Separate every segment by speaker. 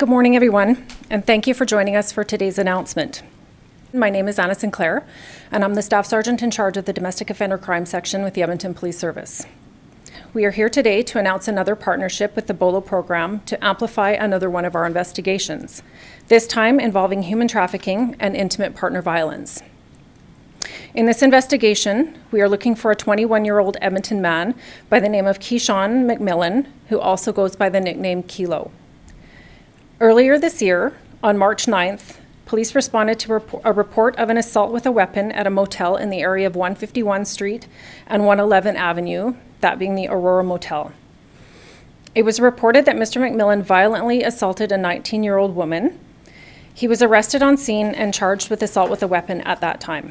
Speaker 1: Good morning, everyone, and thank you for joining us for today's announcement. My name is Anna Sinclair, and I'm the Staff Sergeant in charge of the Domestic Offender Crime Section with the Edmonton Police Service. We are here today to announce another partnership with the BOLO program to amplify another one of our investigations, this time involving human trafficking and intimate partner violence. In this investigation, we are looking for a 21-year-old Edmonton man by the name of Keyshawn McMillan, who also goes by the nickname Kilo. Earlier this year, on March 9th, police responded to a report of an assault with a weapon at a motel in the area of 151 Street and 111 Avenue, that being the Aurora Motel. It was reported that Mr. McMillan violently assaulted a 19-year-old woman. He was arrested on scene and charged with assault with a weapon at that time.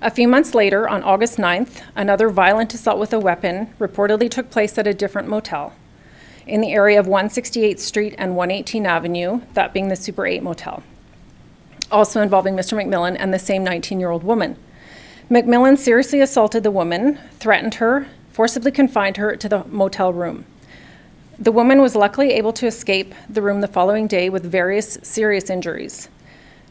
Speaker 1: A few months later, on August 9th, another violent assault with a weapon reportedly took place at a different motel in the area of 168th Street and 118 Avenue, that being the Super 8 Motel, also involving Mr. McMillan and the same 19-year-old woman. McMillan seriously assaulted the woman, threatened her, forcibly confined her to the motel room. The woman was luckily able to escape the room the following day with various serious injuries.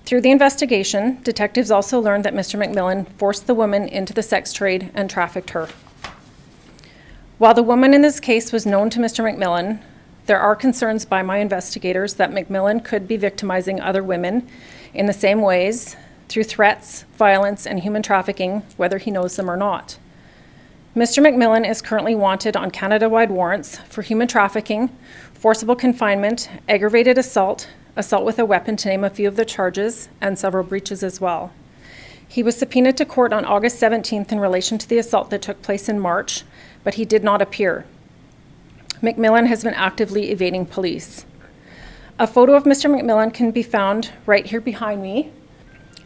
Speaker 1: Through the investigation, detectives also learned that Mr. McMillan forced the woman into the sex trade and trafficked her. While the woman in this case was known to Mr. McMillan, there are concerns by my investigators that McMillan could be victimizing other women in the same ways through threats, violence, and human trafficking, whether he knows them or not. Mr. McMillan is currently wanted on Canada-wide warrants for human trafficking, forcible confinement, aggravated assault, assault with a weapon, to name a few of the charges, and several breaches as well. He was subpoenaed to court on August 17th in relation to the assault that took place in March, but he did not appear. McMillan has been actively evading police. A photo of Mr. McMillan can be found right here behind me.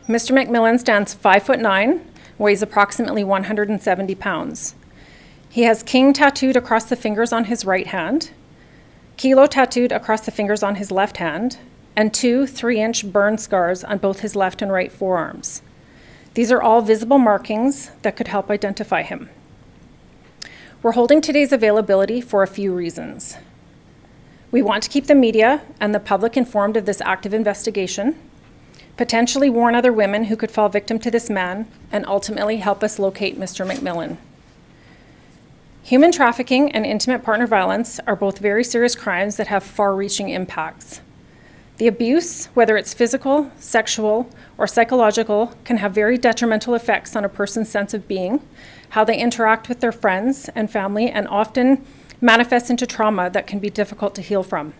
Speaker 1: Mr. McMillan stands 5'9", weighs approximately 170 pounds. He has King tattooed across the fingers on his right hand, Kilo tattooed across the fingers on his left hand, and 2 3-inch burn scars on both his left and right forearms. These are all visible markings that could help identify him. We're holding today's availability for a few reasons. We want to keep the media and the public informed of this active investigation, potentially warn other women who could fall victim to this man, and ultimately help us locate Mr. McMillan. Human trafficking and intimate partner violence are both very serious crimes that have far-reaching impacts. The abuse, whether it's physical, sexual, or psychological, can have very detrimental effects on a person's sense of being, how they interact with their friends and family, and often manifests into trauma that can be difficult to heal from.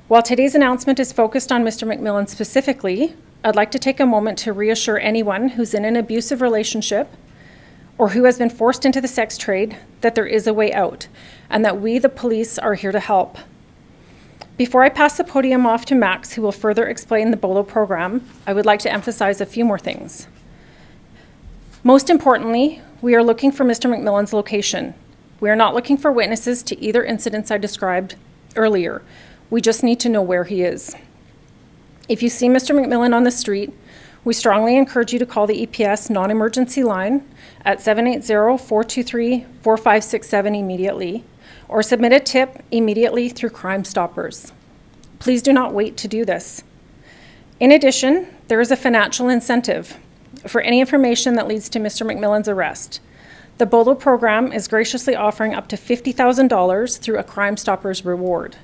Speaker 1: While today's announcement is focused on Mr. McMillan specifically, I'd like to take a moment to reassure anyone who's in an abusive relationship or who has been forced into the sex trade that there is a way out, and that we, the police, are here to help. Before I pass the podium off to Max, who will further explain the BOLO program, I would like to emphasize a few more things. Most importantly, we are looking for Mr. McMillan's location. We are not looking for witnesses to either incidents I described earlier. We just need to know where he is. If you see Mr. McMillan on the street, we strongly encourage you to call the EPS non-emergency line at 780-423-4567 immediately, or submit a tip immediately through Crime Stoppers. Please do not wait to do this. In addition, there is a financial incentive for any information that leads to Mr. McMillan's arrest. The BOLO program is graciously offering up to $50,000 through a Crime Stoppers reward.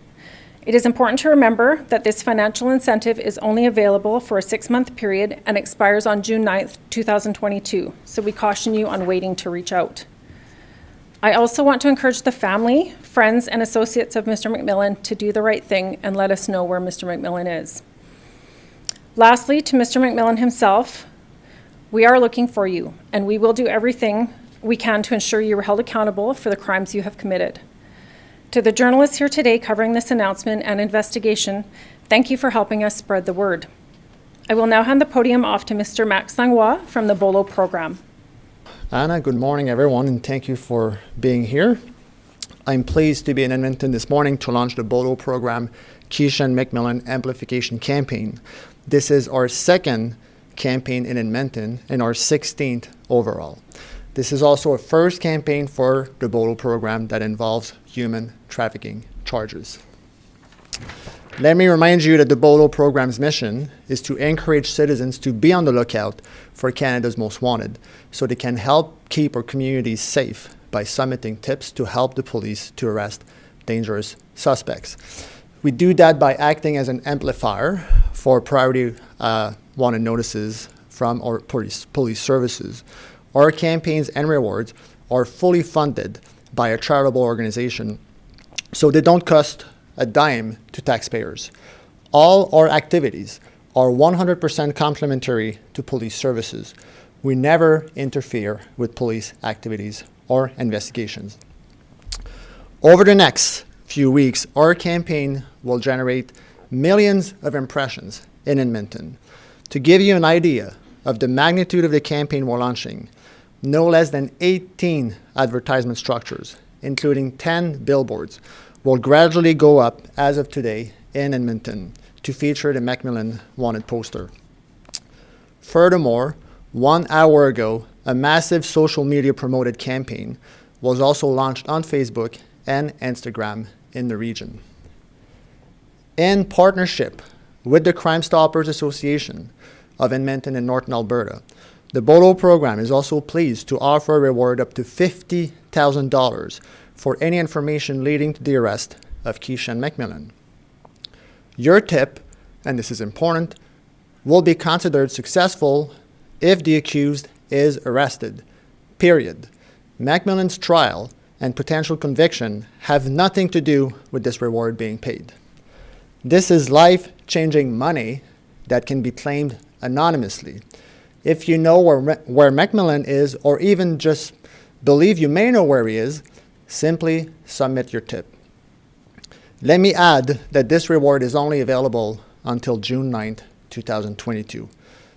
Speaker 1: It is important to remember that this financial incentive is only available for a 6-month period and expires on June 9th, 2022, so we caution you on waiting to reach out. I also want to encourage the family, friends, and associates of Mr. McMillan to do the right thing and let us know where Mr. McMillan is. Lastly, to Mr. McMillan himself, we are looking for you, and we will do everything we can to ensure you are held accountable for the crimes you have committed. To the journalists here today covering this announcement and investigation, thank you for helping us spread the word. I will now hand the podium off to Mr. Max Langlois from the BOLO program.
Speaker 2: Anna, good morning everyone, and thank you for being here. I'm pleased to be in Edmonton this morning to launch the BOLO program Keyshawn McMillan Amplification Campaign. This is our second campaign in Edmonton and our 16th overall. This is also a first campaign for the BOLO program that involves human trafficking charges. Let me remind you that the BOLO program's mission is to encourage citizens to be on the lookout for Canada's most wanted, so they can help keep our communities safe by submitting tips to help the police to arrest dangerous suspects. We do that by acting as an amplifier for priority wanted notices from our police services. Our campaigns and rewards are fully funded by a charitable organization, so they don't cost a dime to taxpayers. All our activities are 100% complementary to police services. We never interfere with police activities or investigations. Over the next few weeks, our campaign will generate millions of impressions in Edmonton. To give you an idea of the magnitude of the campaign we're launching, no less than 18 advertisement structures, including 10 billboards, will gradually go up as of today in Edmonton to feature the McMillan wanted poster. Furthermore, 1 hour ago, a massive social media promoted campaign was also launched on Facebook and Instagram in the region. In partnership with the Crime Stoppers Association of Edmonton and Northern Alberta, the BOLO program is also pleased to offer a reward up to $50,000 for any information leading to the arrest of Keyshawn McMillan. Your tip, and this is important, will be considered successful if the accused is arrested, period. McMillan's trial and potential conviction have nothing to do with this reward being paid. This is life-changing money that can be claimed anonymously. If you know where McMillan is, or even just believe you may know where he is, simply submit your tip. Let me add that this reward is only available until June 9th, 2022.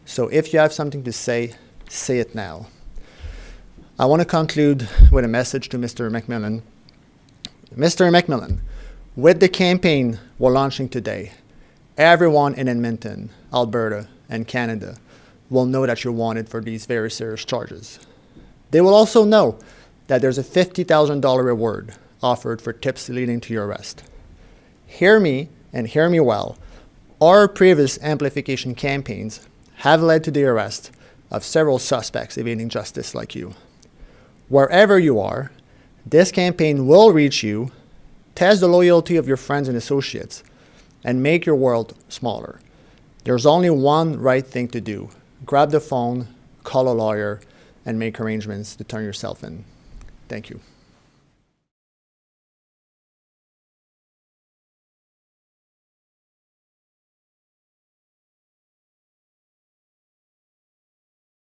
Speaker 2: So if you have something to say it now. I want to conclude with a message to Mr. McMillan. Mr. McMillan, with the campaign we're launching today, everyone in Edmonton, Alberta, and Canada will know that you're wanted for these very serious charges. They will also know that there's a $50,000 reward offered for tips leading to your arrest. Hear me, and hear me well. Our previous amplification campaigns have led to the arrest of several suspects evading justice like you. Wherever you are, this campaign will reach you, test the loyalty of your friends and associates, and make your world smaller. There's only one right thing to do. Grab the phone, call a lawyer, and make arrangements to turn yourself in. Thank you.